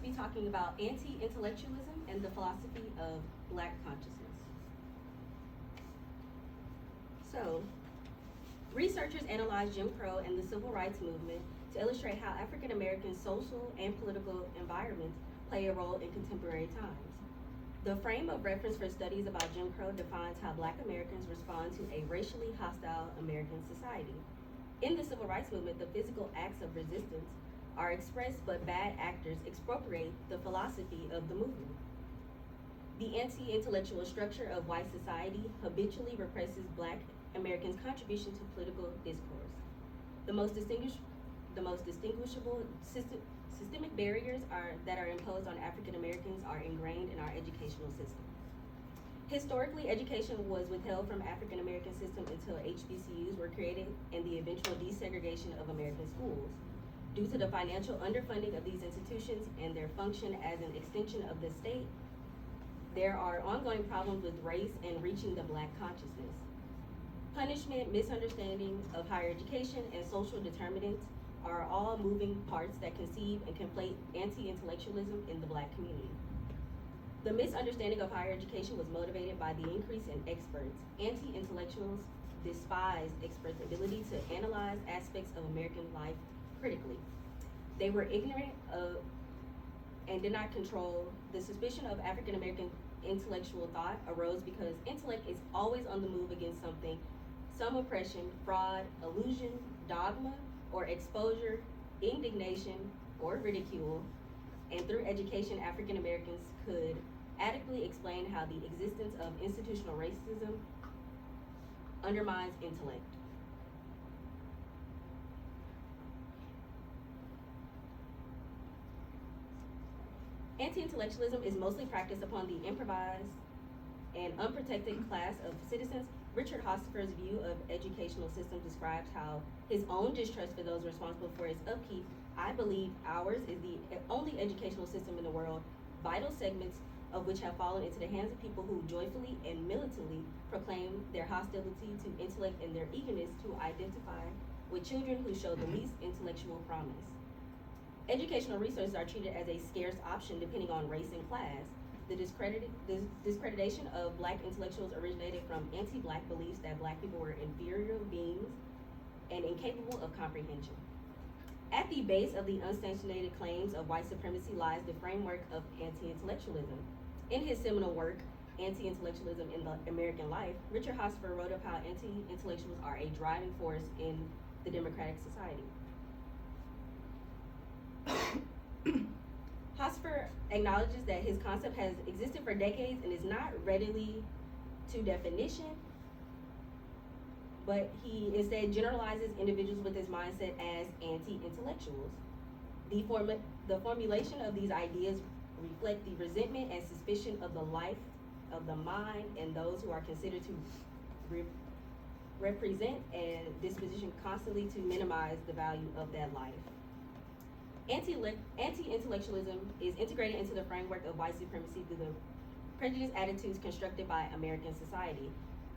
to be talking about anti-intellectualism and the philosophy of Black consciousness. So, researchers analyzed Jim Crow and the Civil Rights Movement to illustrate how African American social and political environments play a role in contemporary times. The frame of reference for studies about Jim Crow defines how Black Americans respond to a racially hostile American society. In the Civil Rights Movement, the physical acts of resistance are expressed, but bad actors expropriate the philosophy of the movement. The anti-intellectual structure of white society habitually represses Black Americans' contribution to political discourse. The most distinguishable systemic barriers that are imposed on African Americans are ingrained in our educational system. Historically, education was withheld from African American system until HBCUs were created and the eventual desegregation of American schools. Due to the financial underfunding of these institutions and their function as an extension of the state, there are ongoing problems with race and reaching the Black consciousness. Punishment, misunderstanding of higher education, and social determinants are all moving parts that conceive and conflate anti-intellectualism in the Black community. The misunderstanding of higher education was motivated by the increase in experts. Anti-intellectuals despised experts' ability to analyze aspects of American life critically. They were ignorant of and did not control. The suspicion of African American intellectual thought arose because intellect is always on the move against something, some oppression, fraud, illusion, dogma, or exposure, indignation, or ridicule, and through education, African Americans could adequately explain how the existence of institutional racism undermines intellect. Anti-intellectualism is mostly practiced upon the improvised and unprotected class of citizens. Richard Hosfer's view of educational systems describes how his own distrust for those responsible for its upkeep. I believe ours is the only educational system in the world, vital segments of which have fallen into the hands of people who joyfully and militantly proclaim their hostility to intellect and their eagerness to identify with children who show the least intellectual promise. Educational resources are treated as a scarce option depending on race and class. The discreditation of Black intellectuals originated from anti-Black beliefs that Black people were inferior beings and incapable of comprehension. At the base of the unsubstantiated claims of white supremacy lies the framework of anti-intellectualism. In his seminal work, Anti-Intellectualism in the American Life, Richard Hosfer wrote of how anti-intellectuals are a driving force in the democratic society. Hosfer acknowledges that his concept has existed for decades and is not readily to definition, but he instead generalizes individuals with his mindset as anti-intellectuals. The formulation of these ideas reflect the resentment and suspicion of the life, of the mind, and those who are considered to represent a disposition constantly to minimize the value of that life. Anti-intellectualism is integrated into the framework of white supremacy through the prejudiced attitudes constructed by American society.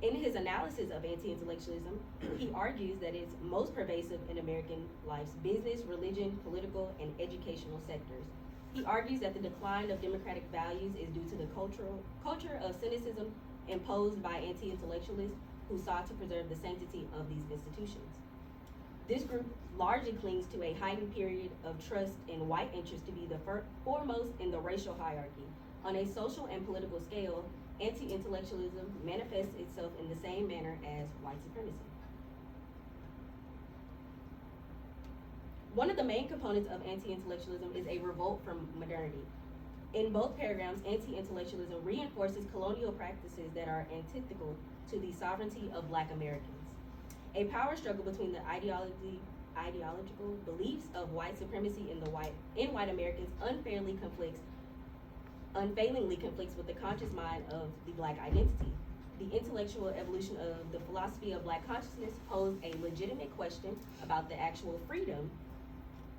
In his analysis of anti-intellectualism, he argues that it's most pervasive in American life's business, religion, political, and educational sectors. He argues that the decline of democratic values is due to the culture of cynicism imposed by anti-intellectualists who sought to preserve the sanctity of these institutions. This group largely clings to a heightened period of trust in white interests to be the foremost in the racial hierarchy. On a social and political scale, anti-intellectualism manifests itself in the same manner as white supremacy. One of the main components of anti-intellectualism is a revolt from modernity. In both paragraphs, anti-intellectualism reinforces colonial practices that are antithetical to the sovereignty of Black Americans. A power struggle between the ideological beliefs of white supremacy in white Americans unfailingly conflicts with the conscious mind of the Black identity. The intellectual evolution of the philosophy of Black consciousness posed a legitimate question about the actual freedom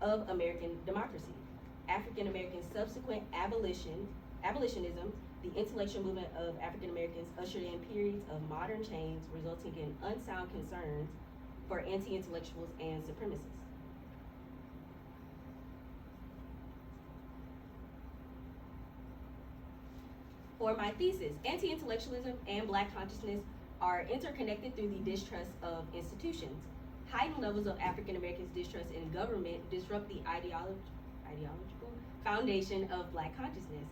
of American democracy. African American subsequent abolitionism, the intellectual movement of African Americans ushered in periods of modern change, resulting in unsound concerns for anti-intellectuals and supremacists. For my thesis, anti-intellectualism and Black consciousness are interconnected through the distrust of institutions. Heightened levels of African Americans' distrust in government disrupt the ideological foundation of Black consciousness.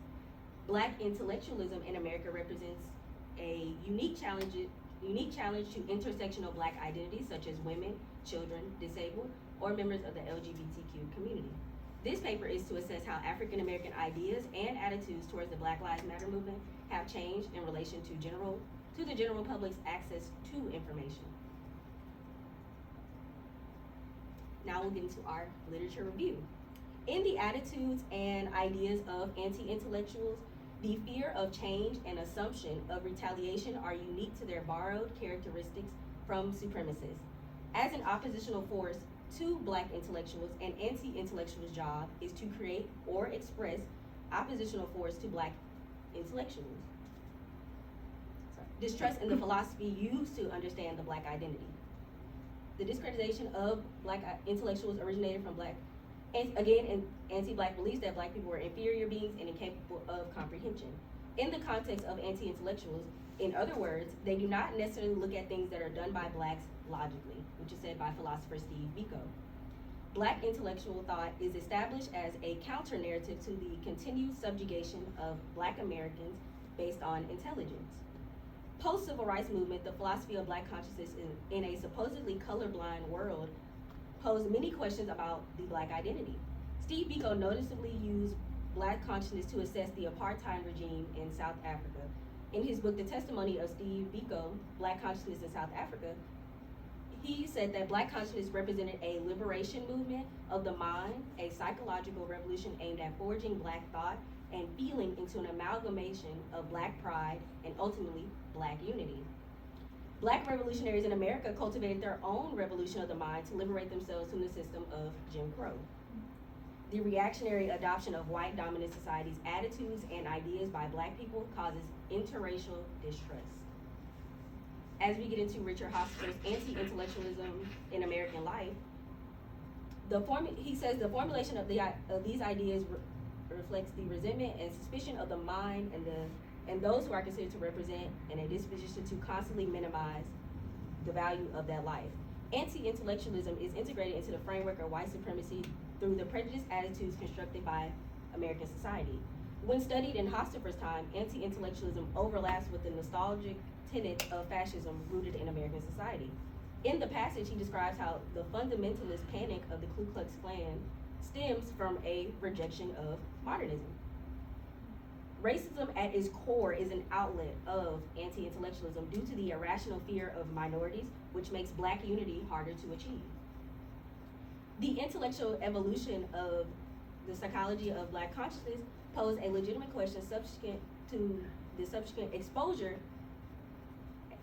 Black intellectualism in America represents a unique challenge to intersectional Black identities such as women, children, disabled, or members of the LGBTQ community. This paper is to assess how African American ideas and attitudes towards the Black Lives Matter movement have changed in relation to the general public's access to information. Now we'll get into our literature review. In the attitudes and ideas of anti-intellectuals, the fear of change and assumption of retaliation are unique to their borrowed characteristics from supremacists. As an oppositional force to Black intellectuals, an anti-intellectual's job is to create or express oppositional force to Black intellectuals. Distrust in the philosophy used to understand the Black identity. The discreditation of Black intellectuals originated from anti-Black beliefs that Black people were inferior beings and incapable of comprehension. In the context of anti-intellectuals, in other words, they do not necessarily look at things that are done by Blacks logically, which is said by philosopher Steve Biko. Black intellectual thought is established as a counter-narrative to the continued subjugation of Black Americans based on intelligence. Post-civil rights movement, the philosophy of Black consciousness in a supposedly colorblind world posed many questions about the Black identity. Steve Biko noticeably used Black consciousness to assess the apartheid regime in South Africa. In his book, The Testimony of Steve Biko, Black Consciousness in South Africa, he said that Black consciousness represented a liberation movement of the mind, a psychological revolution aimed at forging Black thought and feeling into an amalgamation of Black pride and ultimately Black unity. Black revolutionaries in America cultivated their own revolution of the mind to liberate themselves from the system of Jim Crow. The reactionary adoption of white dominant society's attitudes and ideas by Black people causes interracial distrust. As we get into Richard Hofstra's anti-intellectualism in American life, he says the formulation of these ideas reflects the resentment and suspicion of the mind and those who are considered to represent and a disposition to constantly minimize the value of that life. Anti-intellectualism is integrated into the framework of white supremacy through the prejudiced attitudes constructed by American society. When studied in Hofstadter's time, anti-intellectualism overlaps with the nostalgic tenets of fascism rooted in American society. In the passage, he describes how the fundamentalist panic of the Ku Klux Klan stems from a rejection of modernism. Racism at its core is an outlet of anti-intellectualism due to the irrational fear of minorities, which makes Black unity harder to achieve. The intellectual evolution of the psychology of Black consciousness posed a legitimate question subsequent to the subsequent exposure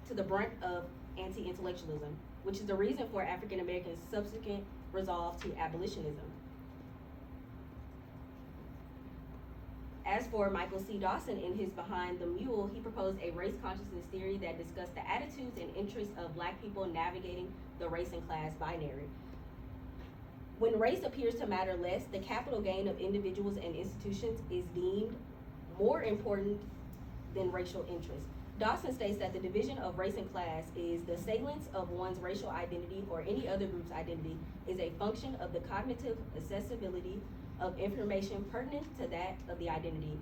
to the brunt of anti-intellectualism, which is the reason for African Americans' subsequent resolve to abolitionism. As for Michael C. Dawson in his Behind the Mule, he proposed a race consciousness theory that discussed the attitudes and interests of Black people navigating the race and class binary. When race appears to matter less, the capital gain of individuals and institutions is deemed more important than racial interests. Dawson states that the division of race and class is the salience of one's racial identity or any other group's identity is a function of the cognitive accessibility of information pertinent to that of the identity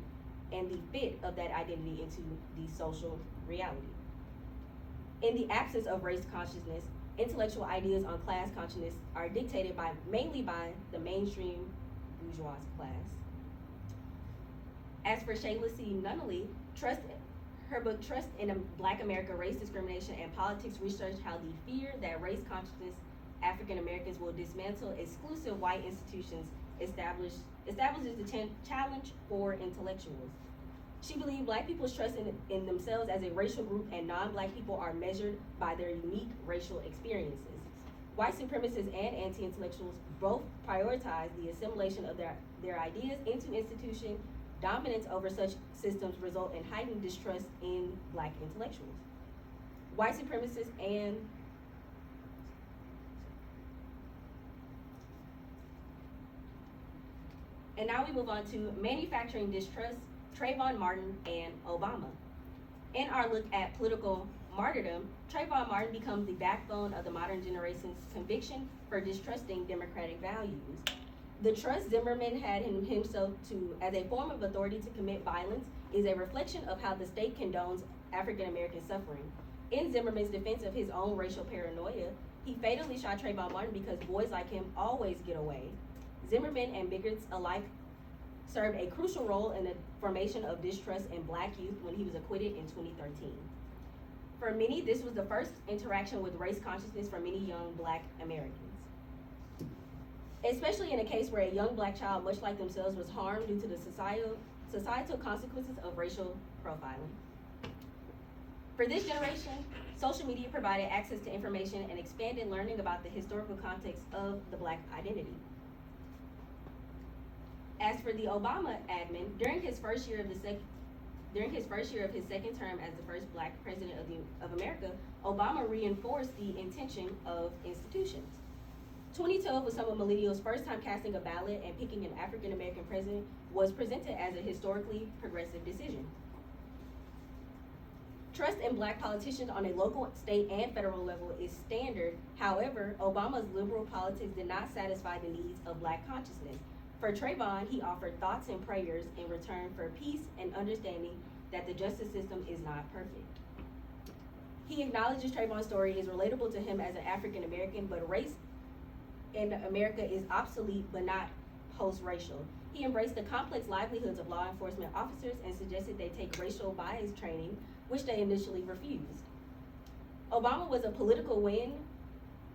and the fit of that identity into the social reality. In the absence of race consciousness, intellectual ideas on class consciousness are dictated mainly by the mainstream bourgeois class. As for Shayla C. Nunnally, her book Trust in Black America, Race Discrimination and Politics researched how the fear that race consciousness African Americans will dismantle exclusive white institutions establishes the challenge for intellectuals. She believed Black people's trust in themselves as a racial group and non-Black people are measured by their unique racial experiences. White supremacists and anti-intellectuals both prioritize the assimilation of their ideas into institutions. Dominance over such systems result in heightened distrust in Black intellectuals. White supremacists and now we move on to manufacturing distrust, Trayvon Martin, and Obama. In our look at political martyrdom, Trayvon Martin becomes the backbone of the modern generation's conviction for distrusting democratic values. The trust Zimmerman had in himself as a form of authority to commit violence is a reflection of how the state condones African American suffering. In Zimmerman's defense of his own racial paranoia, he fatally shot Trayvon Martin because boys like him always get away. Zimmerman and bigots alike served a crucial role in the formation of distrust in Black youth when he was acquitted in 2013. For many, this was the first interaction with race consciousness for many young Black Americans, especially in a case where a young Black child, much like themselves, was harmed due to the societal consequences of racial profiling. For this generation, social media provided access to information and expanded learning about the historical context of the Black identity. As for the Obama admin, during his first year of his second term as the first Black president of America, Obama reinforced the intention of institutions. 2012 was some of millennials' first time casting a ballot, and picking an African American president was presented as a historically progressive decision. Trust in Black politicians on a local, state, and federal level is standard. However, Obama's liberal politics did not satisfy the needs of Black consciousness. For Trayvon, he offered thoughts and prayers in return for peace and understanding that the justice system is not perfect. He acknowledges Trayvon's story is relatable to him as an African American, but race in America is obsolete but not post-racial. He embraced the complex livelihoods of law enforcement officers and suggested they take racial bias training, which they initially refused. Obama was a political win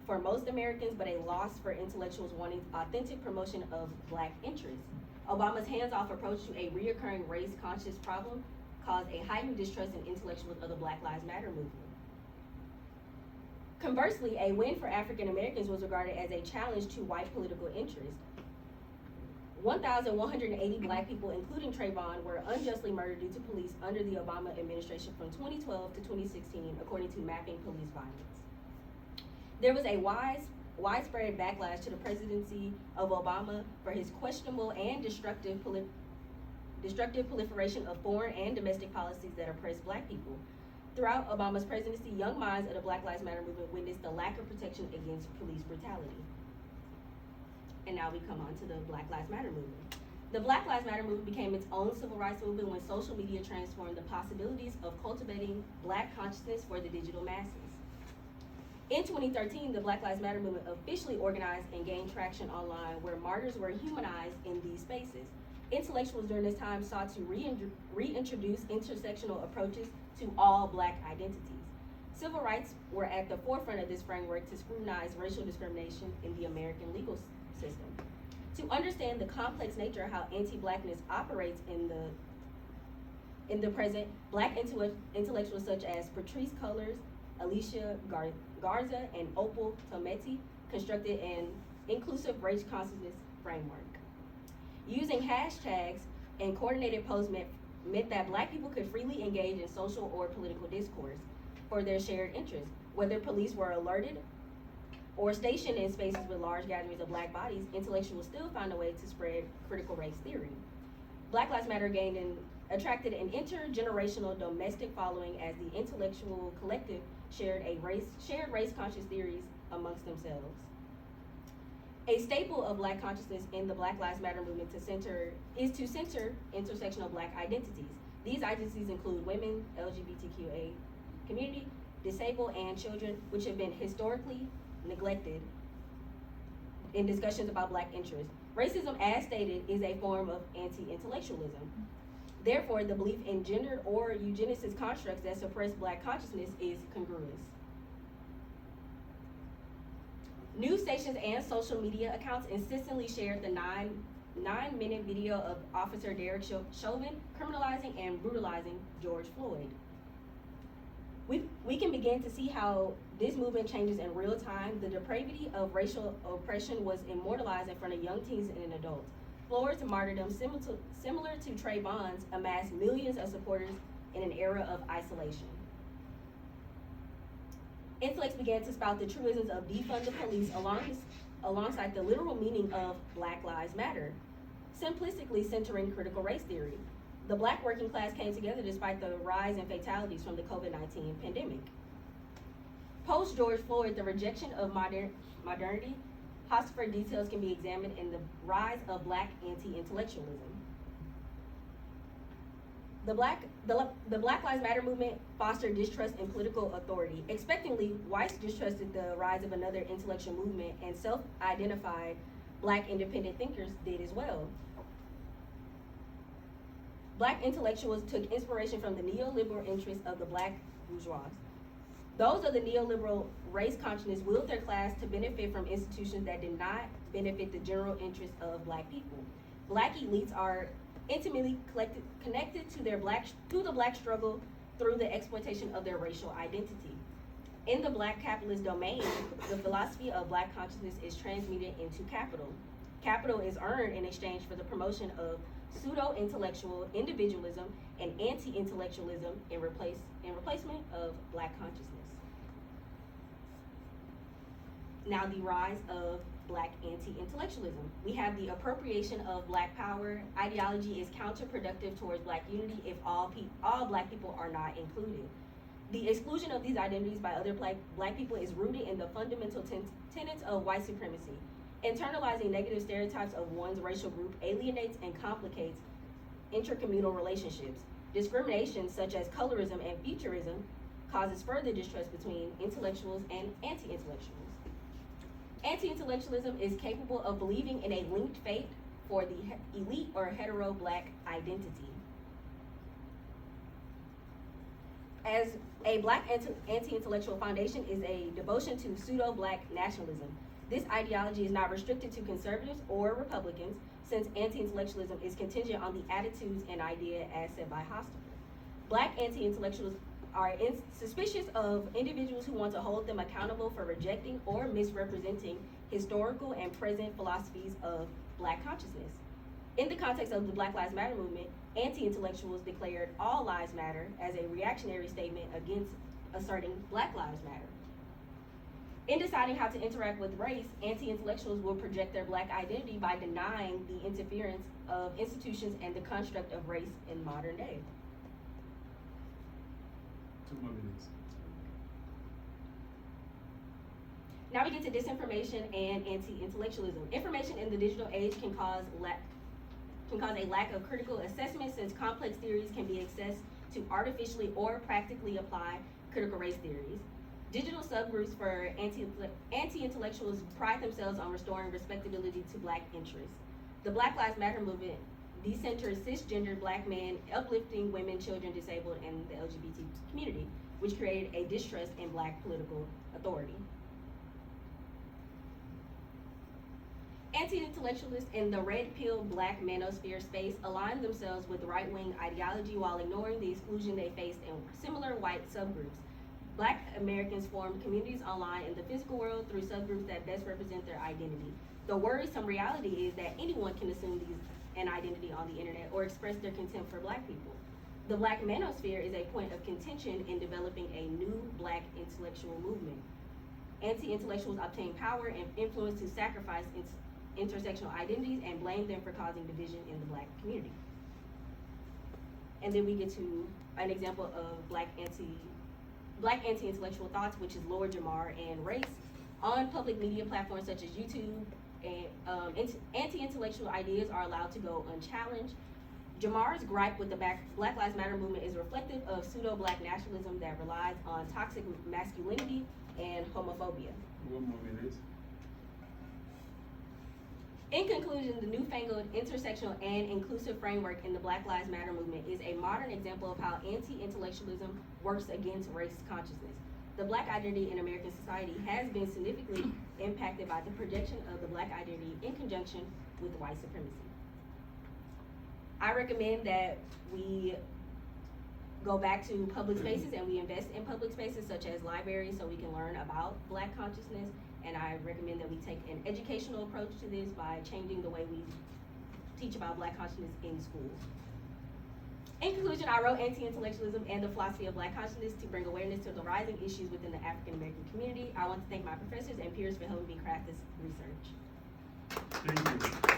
for most Americans, but a loss for intellectuals wanting authentic promotion of Black interests. Obama's hands-off approach to a reoccurring race-conscious problem caused a heightened distrust in intellectuals of the Black Lives Matter movement. Conversely, a win for African Americans was regarded as a challenge to white political interest. 1,180 Black people, including Trayvon, were unjustly murdered due to police under the Obama administration from 2012 to 2016, according to Mapping Police Violence. There was a widespread backlash to the presidency of Obama for his questionable and destructive proliferation of foreign and domestic policies that oppress Black people. Throughout Obama's presidency, young minds of the Black Lives Matter movement witnessed the lack of protection against police brutality. And now we come on to the Black Lives Matter movement. The Black Lives Matter movement became its own civil rights movement when social media transformed the possibilities of cultivating Black consciousness for the digital masses. In 2013, the Black Lives Matter movement officially organized and gained traction online, where martyrs were humanized in these spaces. Intellectuals during this time sought to reintroduce intersectional approaches to all Black identities. Civil rights were at the forefront of this framework to scrutinize racial discrimination in the American legal system. To understand the complex nature of how anti-Blackness operates in the present, Black intellectuals such as Patrice Cullors, Alicia Garza, and Opal Tometi constructed an inclusive race consciousness framework. Using hashtags and coordinated posts meant that Black people could freely engage in social or political discourse for their shared interests. Whether police were alerted or stationed in spaces with large gatherings of Black bodies, intellectuals still found a way to spread critical race theory. Black Lives Matter attracted an intergenerational domestic following as the intellectual collective shared race conscious theories amongst themselves. A staple of Black consciousness in the Black Lives Matter movement is to center intersectional Black identities. These identities include women, LGBTQA community, disabled, and children, which have been historically neglected in discussions about Black interests. Racism, as stated, is a form of anti-intellectualism. Therefore, the belief in gender or eugenicist constructs that suppress Black consciousness is congruous. News stations and social media accounts insistently shared the nine-minute video of Officer Derek Chauvin criminalizing and brutalizing George Floyd. We can begin to see how this movement changes in real time. The depravity of racial oppression was immortalized in front of young teens and adults. Floyd's martyrdom, similar to Trayvon's, amassed millions of supporters in an era of isolation. Intellects began to spout the truisms of defund the police alongside the literal meaning of Black Lives Matter, simplistically centering critical race theory. The Black working class came together despite the rise in fatalities from the COVID-19 pandemic. Post George Floyd, the rejection of modernity, Hosford details can be examined in the rise of Black anti-intellectualism. The Black Lives Matter movement fostered distrust in political authority. Expectantly, whites distrusted the rise of another intellectual movement, and self-identified Black independent thinkers did as well. Black intellectuals took inspiration from the neoliberal interests of the Black bourgeois. Those of the neoliberal race consciousness willed their class to benefit from institutions that did not benefit the general interests of Black people. Black elites are intimately connected to the Black struggle through the exploitation of their racial identity. In the Black capitalist domain, the philosophy of Black consciousness is transmuted into capital. Capital is earned in exchange for the promotion of pseudo-intellectual individualism and anti-intellectualism in replacement of Black consciousness. Now, the rise of Black anti-intellectualism. We have the appropriation of Black power. Ideology is counterproductive towards Black unity if all Black people are not included. The exclusion of these identities by other Black people is rooted in the fundamental tenets of white supremacy. Internalizing negative stereotypes of one's racial group alienates and complicates intercommunal relationships. Discrimination, such as colorism and futurism, causes further distrust between intellectuals and anti-intellectuals. Anti-intellectualism is capable of believing in a linked fate for the elite or hetero Black identity. As a Black anti-intellectual foundation is a devotion to pseudo-Black nationalism. This ideology is not restricted to conservatives or Republicans, since anti-intellectualism is contingent on the attitudes and idea as said by Hosford. Black anti-intellectuals are suspicious of individuals who want to hold them accountable for rejecting or misrepresenting historical and present philosophies of Black consciousness. In the context of the Black Lives Matter movement, anti-intellectuals declared all lives matter as a reactionary statement against asserting Black Lives Matter. In deciding how to interact with race, anti-intellectuals will project their Black identity by denying the interference of institutions and the construct of race in modern day. 2 more minutes. Now we get to disinformation and anti-intellectualism. Information in the digital age can cause a lack of critical assessment, since complex theories can be accessed to artificially or practically apply critical race theories. Digital subgroups for anti-intellectuals pride themselves on restoring respectability to Black interests. The Black Lives Matter movement decenters cisgender Black men, uplifting women, children, disabled, and the LGBT community, which created a distrust in Black political authority. Anti-intellectualists in the red pill Black manosphere space align themselves with right-wing ideology while ignoring the exclusion they faced in similar white subgroups. Black Americans form communities online in the physical world through subgroups that best represent their identity. The worrisome reality is that anyone can assume an identity on the internet or express their contempt for Black people. The Black manosphere is a point of contention in developing a new Black intellectual movement. Anti-intellectuals obtain power and influence to sacrifice intersectional identities and blame them for causing division in the Black community. And then we get to an example of Black anti-intellectual thoughts, which is Lord Jamar and race. On public media platforms such as YouTube, and anti-intellectual ideas are allowed to go unchallenged. Jamar's gripe with the Black Lives Matter movement is reflective of pseudo-Black nationalism that relies on toxic masculinity and homophobia. 1 more minute. In conclusion, the newfangled intersectional and inclusive framework in the Black Lives Matter movement is a modern example of how anti-intellectualism works against race consciousness. The Black identity in American society has been significantly impacted by the projection of the Black identity in conjunction with white supremacy. I recommend that we go back to public spaces and we invest in public spaces such as libraries so we can learn about Black consciousness. And I recommend that we take an educational approach to this by changing the way we teach about Black consciousness in schools. In conclusion, I wrote Anti-Intellectualism and the Philosophy of Black Consciousness to bring awareness to the rising issues within the African American community. I want to thank my professors and peers for helping me craft this research. Thank you.